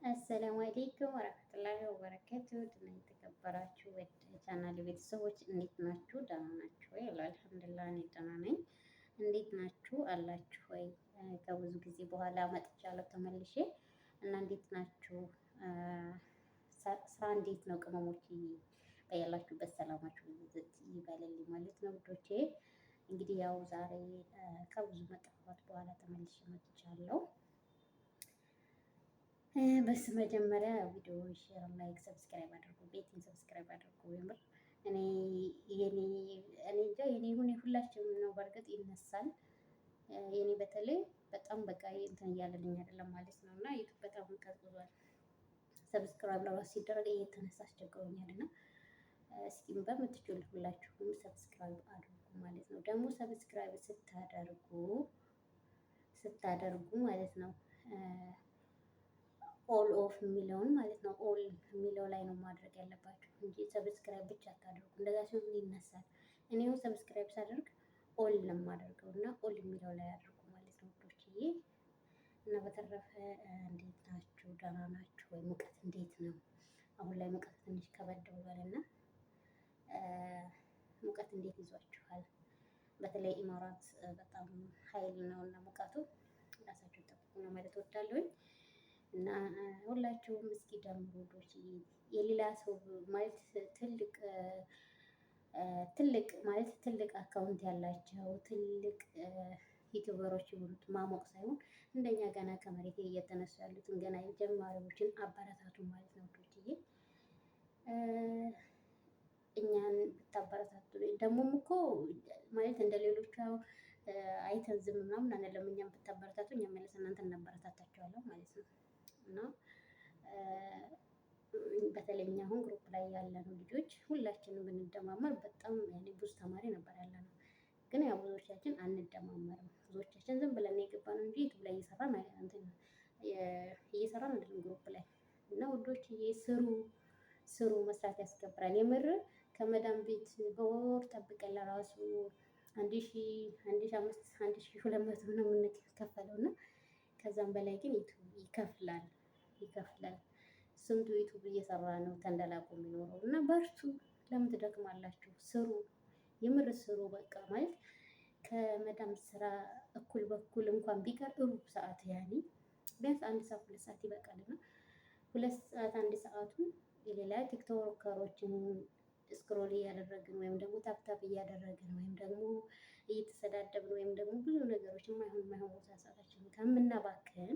አሰላሙ አሌይኩም ወረህመቱላሂ ወበረካቱ ድና የተከበራችሁ ወደ ቻናል ቤተሰቦች እንዴት ናችሁ? ደህና ናችሁ ወይ? አልሐምዱሊላህ እኔ ደህና ነኝ። እንዴት ናችሁ አላችሁ ወይ? ከብዙ ጊዜ በኋላ መጥቻለሁ ተመልሼ እና እንዴት ናችሁ? ስራ እንዴት ነው? ቅመሞች በያላችሁበት ሰላማችሁ ይበልልኝ ማለት ነው ውዶቼ። እንግዲህ ያው ዛሬ ከብዙ መጠፋፋት በኋላ ተመልሼ መጥቻለሁ። በስ መጀመሪያ ቪዲዮ ሼር፣ ላይክ፣ ሰብስክራይብ አድርጉ። ቤቴን ሰብስክራይብ አድርጉ። የምር እኔ እንጃ የኔ ይሁን የሁላችንም ነው። በእርግጥ ይነሳል። የኔ በተለይ በጣም በቃ እንትን እያለልኝ አይደለም ማለት ነው። እና ዩቱብ በጣም ቀዝቅዟል። ሰብስክራይብ ለራሱ ሲደረግ እየተነሳ አስቸግሮኛል። እና እስኪ በምትችሉ ሁላችሁም ሰብስክራይብ አድርጉ ማለት ነው። ደግሞ ሰብስክራይብ ስታደርጉ ማለት ነው ኦል ኦፍ የሚለውን ማለት ነው። ኦል የሚለው ላይ ነው ማድረግ ያለባችሁ እንጂ ሰብስክራይብ ብቻ አታደርጉ። እንደዛ ሲሆን ይነሳል። እኔ አሁን ሰብስክራይብ ሳደርግ ኦል ነው የማደርገው እና ኦል የሚለው ላይ አድርጉ ማለት ነው ውዶችዬ። እና በተረፈ እንዴት ናችሁ? ደህና ናችሁ ወይ? ሙቀት እንዴት ነው? አሁን ላይ ሙቀት ትንሽ ከበድ ብሏልና ሙቀት እንዴት ይዟችኋል? በተለይ ኢማራት በጣም ኃይል ነው እና ሙቀቱ ራሳችሁን ጠብቁ ነው ማለት እወዳለሁኝ። እና ሁላችሁም እስኪ ደምሩ ውዶች። የሌላ ሰው ማለት ትልቅ ማለት ትልቅ አካውንት ያላቸው ትልቅ ዩቲዩበሮች ይሁኑት ማሞቅ ሳይሆን እንደኛ ገና ከመሬት እየተነሱ ያሉትን ገና ጀማሪዎችን አበረታቱ ማለት ነው ውዶችዬ። እኛን ብታበረታቱ ደግሞም እኮ ማለት እንደ ሌሎቹ አይተን ዝም ምናምን አንልም። እኛም ብታበረታቱ እኛም መልሰን እናንተን እናበረታታችኋለን ማለት ነው። እና በተለይ እኛ አሁን ግሩፕ ላይ ያለነው ልጆች ሁላችንም ብንደማመር በጣም ያኔ ብዙ ተማሪ ነበር ያለነው። ግን ያው ብዙዎቻችን አንደማመርም። ብዙዎቻችን ዝም ብለን የገባነው እንጂ ዩቲዩብ ላይ እየሰራን አይደለም ግሩፕ ላይ። እና ውዶችዬ ስሩ መስራት ያስከብራል። የምር ከመዳም ቤት በወር ጠብቀን ለራሱ 1000፣ 1500፣ 1200 ነው የምንከፈለው እና ከዛም በላይ ግን ዩቲዩብ ይከፍላል። ስንቱ ዩቲዩብ እየሰራ ነው ተንደላቆ የሚኖረው። እና በርቱ። ለምን ትደክማላችሁ? ስሩ፣ የምር ስሩ። በቃ ማለት ከመዳም ስራ እኩል በኩል እንኳን ቢቀር ሩብ ሰዓት ያኔ ቢያንስ 1 ሰዓት 2 ሰዓት ይበቃልና 2 ሰዓት 1 ሰዓቱን የሌላ ቲክቶከሮችን ስክሮል እያደረግን ወይም ደግሞ ታፕታፕ እያደረግን ወይም ደግሞ እየተሰዳደብን ወይም ደግሞ ብዙ ነገሮች የማይሆን ቦታ ሰዓታችንን ከምናባክን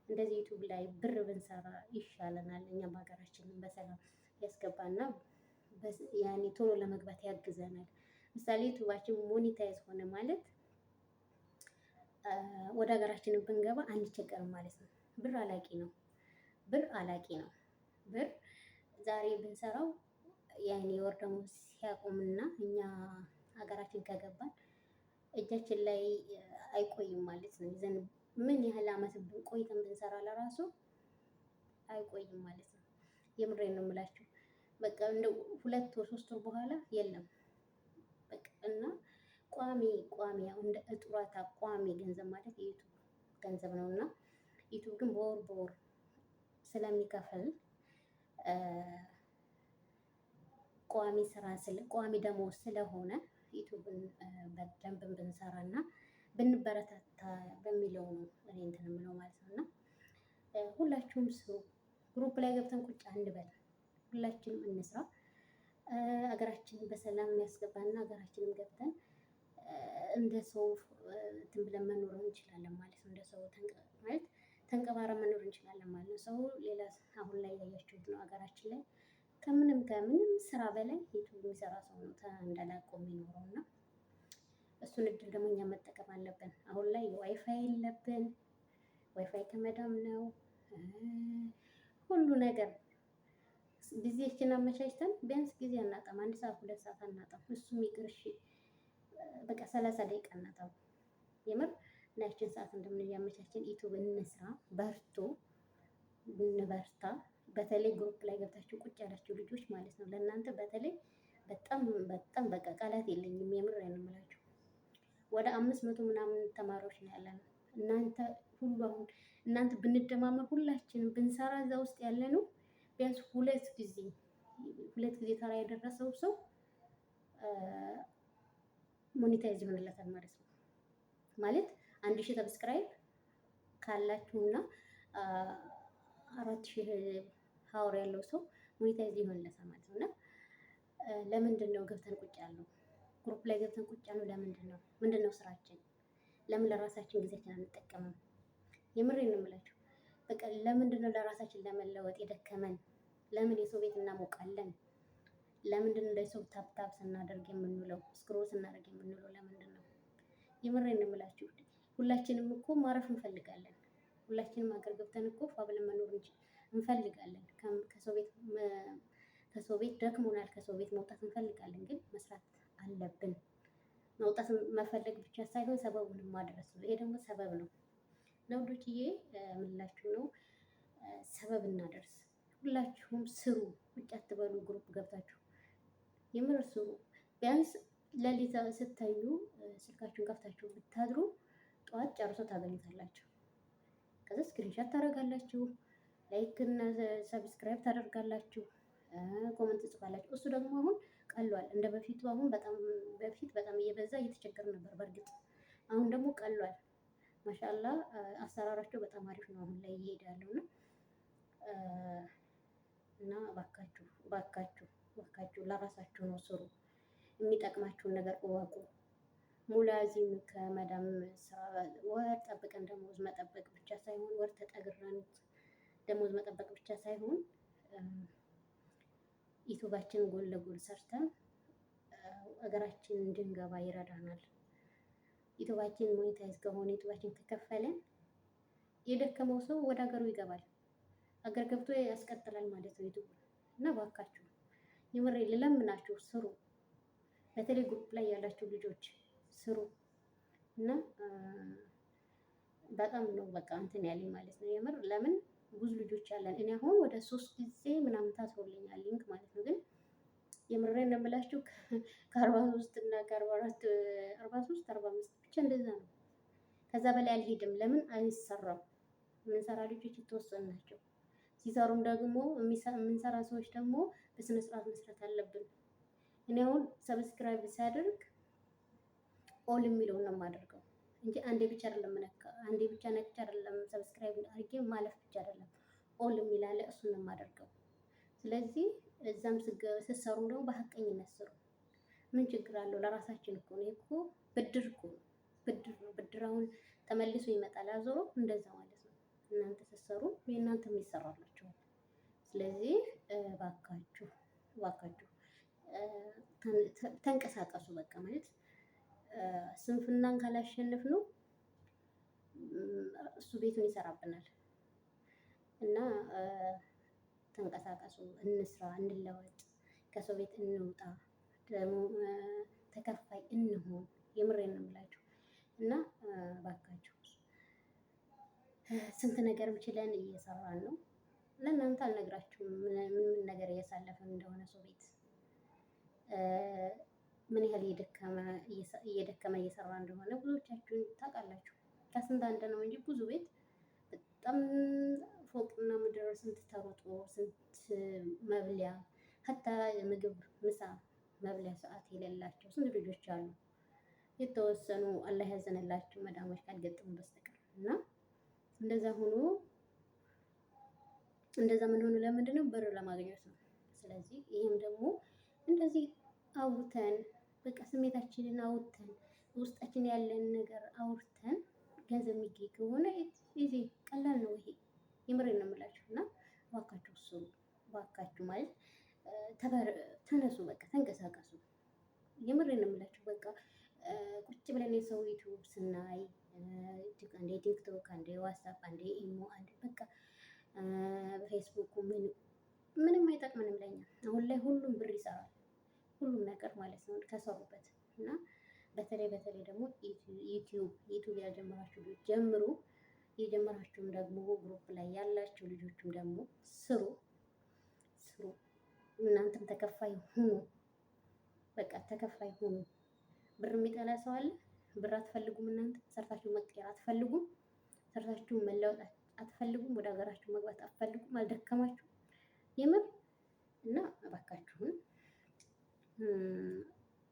እንደዚህ ዩቲዩብ ላይ ብር ብንሰራ ይሻለናል። እኛም ሀገራችንን በሰላም ያስገባና ያኔ ቶሎ ለመግባት ያግዘናል። ምሳሌ ዩቲዩባችን ሞኒታይዝ ሆነ ማለት ወደ ሀገራችን ብንገባ አንቸገርም ማለት ነው። ብር አላቂ ነው። ብር ዛሬ ብንሰራው ያኔ የወር ደመወዝ ሲያቆምና እኛ ሀገራችን ከገባን እጃችን ላይ አይቆይም ማለት ነው። ይዘን ምን ያህል አመት ቆይተን ብንሰራ ለራሱ አይቆይም ማለት ነው። የምሬን ነው የምላችሁ። በቃ እንደው 2 ወር 3 ወር በኋላ የለም በቃ። እና ቋሚ አሁን እንደ ጡረታ ቋሚ ገንዘብ ማለት የዩቲዩብ ገንዘብ ነው። እና ዩቲዩብ ግን በወር ስለሚከፍል ቋሚ ደመወዝ ስለሆነ ዩቲዩብን በደንብ ብንሰራና ብንበረታታ በሚለው ነው እኔ እንትን የምለው ማለት ነው። እና ሁላችሁም ስሩ። ግሩፕ ላይ ገብተን ቁጭ አንበል። ሁላችንም እንስራ። ሀገራችንን በሰላም የሚያስገባና ሀገራችንን ገብተን እንደ ሰው እንትን ብለን መኖር እንችላለን ማለት ነው። እንደ ሰው ማለት ተንቀባረን መኖር እንችላለን ማለት ነው። ሰው ሌላ አሁን ላይ ያያችሁት ነው። ሀገራችን ላይ ከምንም ስራ በላይ ዩቲዩብ የሚሰራ ሰው ነው ተንደላቆ የሚኖረው። እና እሱን እድል ደግሞ እኛ መጠቀም አለብን። አሁን ላይ ዋይፋይ የለብን። ዋይፋይ ከመዳም ነው ሁሉ ነገር። ጊዜያችን አመቻችተን ቢያንስ ጊዜ አናጣም። 1 ሰዓት 2 ሰዓት አናጣም። እሱም ይቅር እሺ በቃ 30 ደቂቃ አናጣም። የምር እና ያችን ሰዓት እንደምን እያመቻችን ዩቲዩብ እንስራ። እንበርታ። በተለይ ግሩፕ ላይ ገብታችሁ ቁጭ ያላችሁ ልጆች ማለት ነው ለእናንተ በተለይ በጣም በቃ ቃላት የለኝም። የምር ነው የምላችሁ። ወደ 500 ምናምን ተማሪዎች ነው ያለነው። እናንተ ሁሉ አሁን እናንተ ብንደማመር ሁላችንም ብንሰራ እዛ ውስጥ ያለ ነው ቢያንስ ሁለት ጊዜ ተራ የደረሰው ሰው ሞኔታይዝ ይሆንለታል ማለት ነው። ማለት 1000 ሰብስክራይብ ካላችሁና 4000 ሀወር ያለው ሰው ሞኔታይዝ ይሆንለታል ማለት ነው። እና ለምንድን ነው ገብተን ቁጭ ያልነው? ግሩፕ ላይ ገብተን ቁጭ ያልነው ለምንድን ነው? ምንድን ነው ስራችን? ለምን ለራሳችን ጊዜያችን አንጠቀምም? የምሬን ነው የምላችሁ። በቃ ለምንድን ነው ለራሳችን ለመለወጥ የደከመን? ለምን የሰው ቤት እናሞቃለን? ለምንድን ነው ለሰው ታፕታፕ ስናደርግ የምንውለው? ስክሮል ስናደርግ የምንውለው ለምንድን ነው? የምሬን ነው የምላችሁ። ሁላችንም እኮ ማረፍ እንፈልጋለን። ሁላችንም ሀገር ገብተን እኮ ፋብለን መኖር እንፈልጋለን። ከሰው ቤት ደክሞናል። ከሰው ቤት መውጣት እንፈልጋለን፣ ግን መስራት አለብን። መውጣት መፈለግ ብቻ ሳይሆን ሰበቡንም ማድረስ ነው። ይሄ ደግሞ ሰበብ ነው። ለውዶችዬ ምላችሁ ነው። ሰበብ እናደርስ። ሁላችሁም ስሩ። ቁጭ አትበሉ። ግሩፕ ገብታችሁ የምር ስሩ። ቢያንስ ሌሊት ስተኙ ስልካችሁን ከፍታችሁ ብታድሩ ጠዋት ጨርሶ ታገኙታላችሁ። ከዛ ስክሪንሻት ታደርጋላችሁ፣ ላይክ እና ሰብስክራይብ ታደርጋላችሁ፣ ኮመንት ትጽፋላችሁ። እሱ ደግሞ አሁን ቀሏል። እንደ በፊቱ አሁን በፊት በጣም እየበዛ እየተቸገረ ነበር። በእርግጥ አሁን ደግሞ ቀሏል። ማሻአላ አሰራራቸው በጣም አሪፍ ነው። አሁን ላይ እየሄደ ያለው ነው። እና ባካችሁ ለራሳችሁ ነው ስሩ። የሚጠቅማችሁን ነገር እወቁ። ሙላዚም ከመዳም ስራ ወር ጠብቀን ደሞዝ መጠበቅ ብቻ ሳይሆን ወር ተጠግረን ደሞዝ መጠበቅ ብቻ ሳይሆን ዩቱባችንን ጎን ለጎን ሰርተን ሀገራችን እንድንገባ ይረዳናል። ዩቱባችን ሞኔታይዝ ከሆነ ዩቱባችን ከከፈለን የደከመው ሰው ወደ ሀገሩ ይገባል። ሀገር ገብቶ ያስቀጥላል ማለት ነው ዩቱብ። እና ባካችሁ የምሬ ልለምናችሁ ስሩ። በተለይ ግሩፕ ላይ ያላችሁ ልጆች ስሩ። እና በጣም ነው በቃ እንትን ያለኝ ማለት ነው። የምር ለምን ብዙ ልጆች ያለን እኔ አሁን ወደ 3 ጊዜ ምናምን ታስሮልኛል ሊንክ ማለት ነው። ግን የምሬን ነው የምላችሁ ከ43 እና ከ44 43 45 ብቻ እንደዛ ነው። ከዛ በላይ አልሄድም። ለምን አይሰራም? የምንሰራ ልጆች የተወሰኑ ናቸው። ሲሰሩም ደግሞ የምንሰራ ሰዎች ደግሞ በስነ ስርዓት መስራት አለብን። እኔ አሁን ሰብስክራይብ ሲያደርግ ኦል የሚለውን ነው የማደርገው እንጂ አንዴ ብቻ አይደለም አንዴ ብቻ ነክቼ አይደለም ሰብስክራይብ አድርጌ ማለፍ ብቻ አይደለም። ኦል የሚል አለ፣ እሱን ነው የማደርገው። ስለዚህ እዛም ስትሰሩ ደግሞ በሀቀኝነት ስሩ። ምን ችግር አለው? ለራሳችን እኮ ነው። እኮ ብድር እኮ ነው። ብድር ነው። ብድር አሁን ተመልሶ ይመጣል አዞሮ። እንደዛ ማለት ነው። እናንተ ስትሰሩ የእናንተም ይሰራላችኋል። ስለዚህ ባካችሁ ተንቀሳቀሱ። በቃ ማለት ስንፍናን ካላሸንፍ ነው እሱ ቤቱን ይሰራብናል። እና ተንቀሳቀሱ፣ እንስራ፣ እንለወጥ፣ ከሰው ቤት እንውጣ፣ ደግሞ ተከፋይ እንሆን። የምሬን ነው የምላችሁ። እና ባካችሁ ስንት ነገር ችለን እየሰራን ነው። ለእናንተ አልነግራችሁም ምን ነገር እያሳለፈን እንደሆነ ሰው ቤት ምን ያህል እየደከመ እየሰራ እንደሆነ ብዙዎቻችሁን ታውቃላችሁ። ከስንት አንድ ነው እንጂ ብዙ ቤት በጣም ፎቅና ምድር ስንት ተሮጦ ስንት መብሊያ ሀታ ምግብ ምሳ መብሊያ ሰዓት የሌላቸው ስንት ልጆች አሉ። የተወሰኑ አላህ ያዘነላቸው መዳሞች ካልገጠሙ በስተቀር እና እንደዛ ምን ሆኖ ለምንድን ነው? ብር ለማግኘት ነው። ስለዚህ ይሄም ደግሞ እንደዚህ አውርተን በቃ ስሜታችንን አውርተን ውስጣችን ያለን ነገር አውርተን ገንዘብ የሚገኝ ከሆነ ይሄ ቀላል ነው። ይሄ የምሬን ነው የምላችሁ። እና እባካችሁ ስሩ። እባካችሁ ማለት ተነሱ፣ በቃ ተንቀሳቀሱ። የምሬን ነው የምላችሁ። በቃ ቁጭ ብለን የሰው ዩቲዩብ ስናይ አንዴ ቲክቶክ፣ አንዴ ዋትስአፕ፣ አንዴ ኢሞ፣ አንዴ በቃ ፌስቡክ ምንም አይጠቅምንም ለኛ። አሁን ላይ ሁሉም ብር ይሰራል፣ ሁሉም ነገር ማለት ነው ከሰሩበት። እና በተለይ ደግሞ ዩቲዩብ ያልጀመራችሁ ልጆች ጀምሩ። የጀመራችሁም ደግሞ ግሩፕ ላይ ያላችሁ ልጆችም ደግሞ ስሩ። እናንተም ተከፋይ ሁኑ። በቃ ተከፋይ ሁኑ። ብር የሚጠላ ሰው አለ? ብር አትፈልጉም? እናንተ ሰርታችሁ መቀየር አትፈልጉም? ሰርታችሁ መለወጥ አትፈልጉም? ወደ ሀገራችሁ መግባት አትፈልጉም? አልደከማችሁ የምር እና እባካችሁን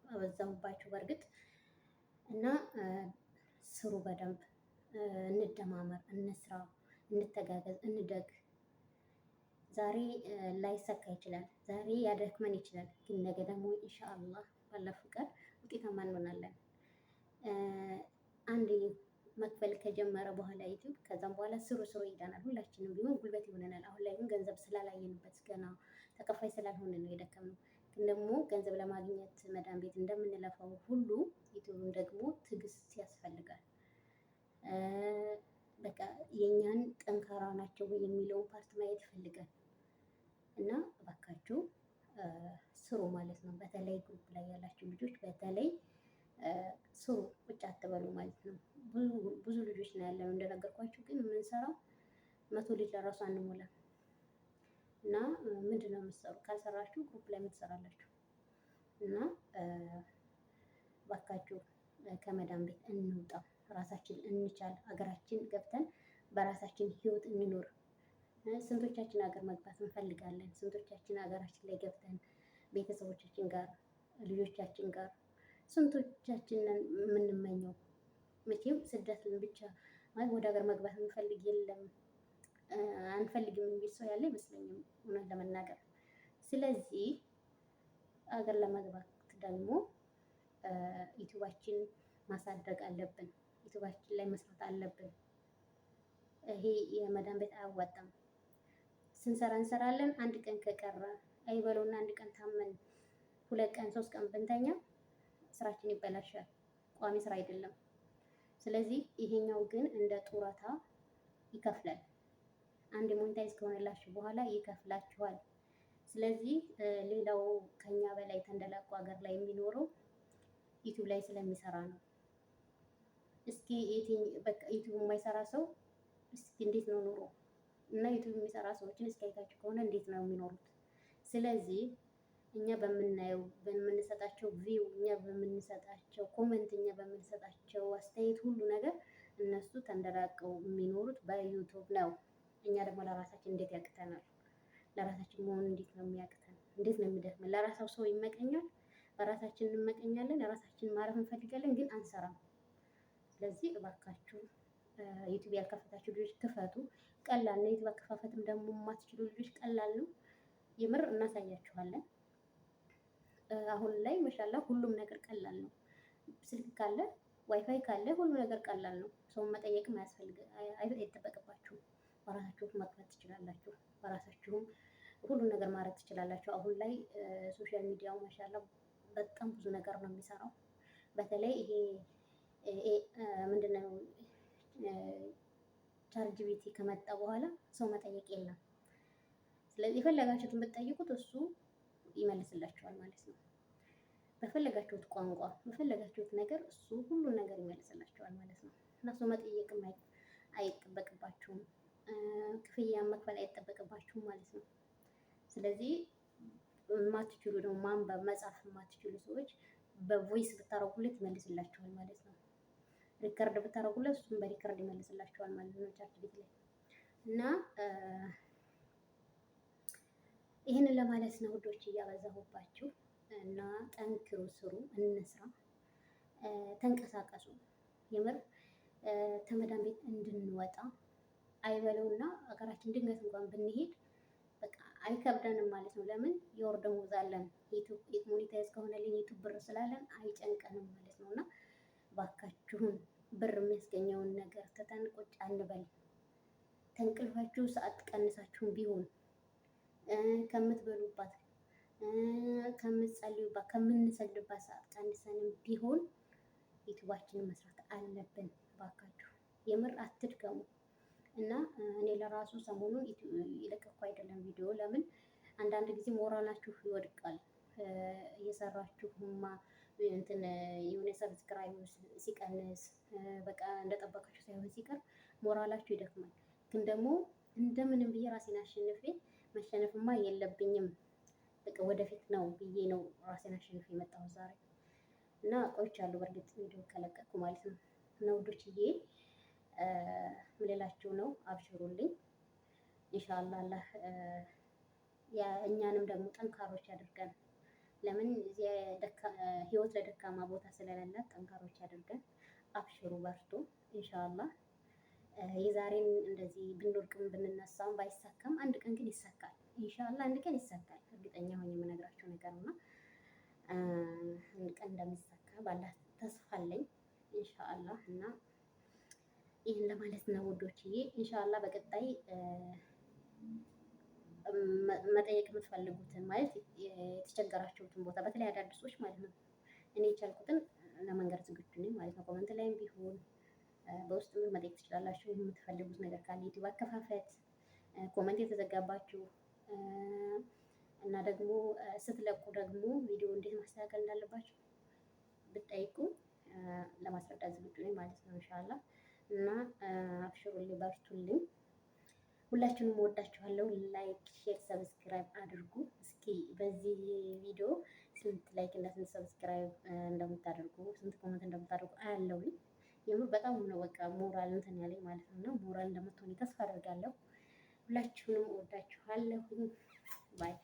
አበዛሁባችሁ በእርግጥ እና ስሩ በደንብ እንደማመር፣ እንስራ፣ እንተጋገዝ፣ እንደግ። ዛሬ ላይሳካ ይችላል፣ ዛሬ ያደክመን ይችላል፣ ግን ነገ ደግሞ ኢንሻአላህ ባላ ፍቃድ ውጤታማ እንሆናለን። አንድ መክፈል ከጀመረ በኋላ ዩቲዩብ ከዛም በኋላ ስሩ ስሩ ይለናል። ሁላችንም ቢሆን ጉልበት ይሆነናል። አሁን ላይ ግን ገንዘብ ስላላየንበት ገና ተከፋይ ስላልሆነ ነው የደከምነው። ግን ደግሞ ገንዘብ ለማግኘት መዳን ቤት እንደምንለፋው ሁሉ ዩቲዩብም ደግሞ ትዕግስት ያስፈልጋል። በቃ የእኛን ጠንካራ ናቸው ወይ የሚለውን ፓርት ማየት ይፈልጋል። እና እባካችሁ ስሩ ማለት ነው። በተለይ ግሩፕ ላይ ያላችሁ ልጆች በተለይ ስሩ፣ ቁጭ አትበሉ ማለት ነው። ብዙ ልጆች ነው ያለው እንደነገርኳችሁ፣ ግን የምንሰራው 100 ልጅ ለራሱ አንሞላም። እና ምንድን ነው የምትሰሩ? ካልሰራችሁ ግሩፕ ላይ የምትሰራላችሁ። እና እባካችሁ ከመዳን ቤት እንውጣ፣ ራሳችን እንቻል፣ ሀገራችን ገብተን በራሳችን ህይወት እንኖር። ስንቶቻችን ሀገር መግባት እንፈልጋለን? ስንቶቻችን ሀገራችን ላይ ገብተን ቤተሰቦቻችን ጋር ልጆቻችን ጋር ስንቶቻችንን የምንመኘው? መቼም ስደትን ብቻ ማለት ወደ ሀገር መግባት እንፈልግ የለም አንፈልግም የሚል ሰው ያለ አይመስለኝም እውነት ለመናገር። ስለዚህ ሀገር ለመግባት ደግሞ ዩቲዩባችን ማሳደግ አለብን። ዩቲዩባችን ላይ መስራት አለብን። ይሄ የመዳን ቤት አያዋጣም። ስንሰራ እንሰራለን። አንድ ቀን ከቀረ አይበለውና አንድ ቀን ታመን 2 ቀን 3 ቀን ብንተኛ ስራችን ይበላሻል። ቋሚ ስራ አይደለም። ስለዚህ ይሄኛው ግን እንደ ጡረታ ይከፍላል። አንድ ሞኔታይዝ ከሆነላችሁ በኋላ ይከፍላችኋል። ስለዚህ ሌላው ከኛ በላይ ተንደላቆ ሀገር ላይ የሚኖረው ዩቲዩብ ላይ ስለሚሰራ ነው። እስኪ በቃ ዩቲዩብ የማይሰራ ሰው እስኪ እንዴት ነው ኑሮ? እና ዩቲዩብ የሚሰራ ሰዎችን እስኪ አይታችሁ ከሆነ እንዴት ነው የሚኖሩት? ስለዚህ እኛ በምናየው በምንሰጣቸው ቪው፣ እኛ በምንሰጣቸው ኮመንት፣ እኛ በምንሰጣቸው አስተያየት ሁሉ ነገር እነሱ ተንደላቀው የሚኖሩት በዩቲዩብ ነው። እኛ ደግሞ ለራሳችን እንዴት ያቅተናል? ለራሳችን መሆን እንዴት ነው የሚያቅተን? እንዴት ነው የሚደክመን? ለራሳው ሰው ይመቀኛል፣ በራሳችን እንመቀኛለን፣ ለራሳችን ማረፍ እንፈልጋለን፣ ግን አንሰራም። ስለዚህ እባካችሁ ዩቲዩብ ያልከፈታችሁ ልጆች ክፈቱ። ቀላል ነው። ዩቲዩብ አከፋፈትም ደግሞ የማትችሉ ልጆች ቀላል ነው። የምር እናሳያችኋለን። አሁን ላይ ማሻላ ሁሉም ነገር ቀላል ነው። ስልክ ካለ ዋይፋይ ካለ ሁሉ ነገር ቀላል ነው። ሰውን መጠየቅም አይጠበቅባችሁም። በራሳችሁ መክፈት ትችላላችሁ። በራሳችሁም ሁሉ ነገር ማድረግ ትችላላችሁ። አሁን ላይ ሶሻል ሚዲያው ማሻላ በጣም ብዙ ነገር ነው የሚሰራው። በተለይ ይሄ ምንድነው ቻትጂፒቲ ከመጣ በኋላ ሰው መጠየቅ የለም። ስለዚህ የፈለጋችሁትን ብትጠይቁት እሱ ይመልስላችኋል ማለት ነው። በፈለጋችሁት ቋንቋ በፈለጋችሁት ነገር እሱ ሁሉን ነገር ይመልስላችኋል ማለት ነው። እና ሰው መጠየቅም አይጠበቅባችሁም፣ ክፍያ መክፈል አይጠበቅባችሁም ማለት ነው። ስለዚህ የማትችሉ ደግሞ ማንበብ መጻፍ የማትችሉ ሰዎች በቮይስ ብታረጉለት ይመልስላችኋል ማለት ነው። ሪከርድ ብታረጉለት እሱም በሪከርድ ይመልስላችኋል ማለት ነው ቻትጂፒቲ ላይ እና ይህንን ለማለት ነው ውዶች፣ እያበዛሁባችሁ እና ጠንክሩ፣ ስሩ፣ እንስራ፣ ተንቀሳቀሱ። የምር ከመዳን ቤት እንድንወጣ አይበለውና ሀገራችን ድንገት እንኳን ብንሄድ በቃ አይከብደንም ማለት ነው። ለምን የወር ደመወዝ አለን። ዩቲዩብ ሞኔታይዝ ከሆነልን ዩቲዩብ ብር ስላለን አይጨንቀንም ማለት ነው። እና ባካችሁን ብር የሚያስገኘውን ነገር ትተን ቁጭ አንበል። ከእንቅልፋችሁ ሰዓት ቀንሳችሁም ቢሆን ከምትበሉባት፣ ከምትጸልዩባት፣ ከምንሰግድባት ሰዓት ቀንሰንም ቢሆን ዩቲዩባችንን መስራት አለብን። ባካችሁ የምር አትድከሙ። እና እኔ ለራሱ ሰሞኑን የለቀኩ አይደለም ቪዲዮ። ለምን አንዳንድ ጊዜ ሞራላችሁ ይወድቃል። እየሰራችሁማ እንትን የሆነ ሰብስክራይብ ሲቀንስ በቃ እንደጠበቃችሁ ሳይሆን ሲቀር ሞራላችሁ ይደክማል። ግን ደግሞ እንደምንም ብዬ ራሴን አሸንፌ መሸነፍማ የለብኝም በቃ ወደፊት ነው ብዬ ነው ራሴን አሸንፌ የመጣሁት ዛሬ። እና ቆይቻለሁ በእርግጥ ቪዲዮ ከለቀኩ ማለት ነው። እና ውዶችዬ ምልላችሁ ነው። አብሽሩልኝ ኢንሻአላህ አላህ እኛንም ደግሞ ጠንካሮች ያድርገን። ለምን ህይወት ለደካማ ቦታ ስለሌላት ጠንካሮች ያድርገን። አብሽሩ በርቱ ኢንሻአላህ። የዛሬን እንደዚህ ብንወድቅም ብንነሳም ባይሳካም አንድ ቀን ግን ይሳካል ኢንሻአላህ። አንድ ቀን ይሳካል እርግጠኛ ሆኜ የምነግራችሁ ነገር ነው። አንድ ቀን እንደሚሳካ ባላህ ተስፋ አለኝ ኢንሻአላህ። እና ይህን ለማለት ነው ውዶችዬ። ኢንሻአላህ በቀጣይ መጠየቅ የምትፈልጉትን ማለት የተቸገራችሁትን ቦታ በተለይ አዳዲሶች ማለት ነው እኔ የቻልኩትን ለመንገድ ዝግጁ ነኝ ማለት ነው። ኮመንት ላይም ቢሆን በውስጥ መጠየቅ ትችላላችሁ። የምትፈልጉት ነገር ካለ ዩቲዩብ አከፋፈት፣ ኮመንት የተዘጋባችሁ እና ደግሞ ስትለቁ ደግሞ ቪዲዮ እንዴት ማስተካከል እንዳለባችሁ ብትጠይቁ ለማስረዳት ዝግጁ ነኝ ማለት ነው ኢንሻአላህ። እና አብሽሩልኝ፣ በርቱልኝ። ሁላችሁንም እወዳችኋለሁ። ላይክ፣ ሼር፣ ሰብስክራይብ አድርጉ። እስኪ በዚህ ቪዲዮ ስንት ላይክ እና ስንት ሰብስክራይብ እንደምታደርጉ ስንት ኮመንት እንደምታደርጉ አያለሁኝ። የምር በጣም ነው በቃ ሞራል እንትን ያለኝ ማለት ነው። ሞራል እንደምትሆኑ ተስፋ አደርጋለሁ። ሁላችሁንም እወዳችኋለሁ። ባይ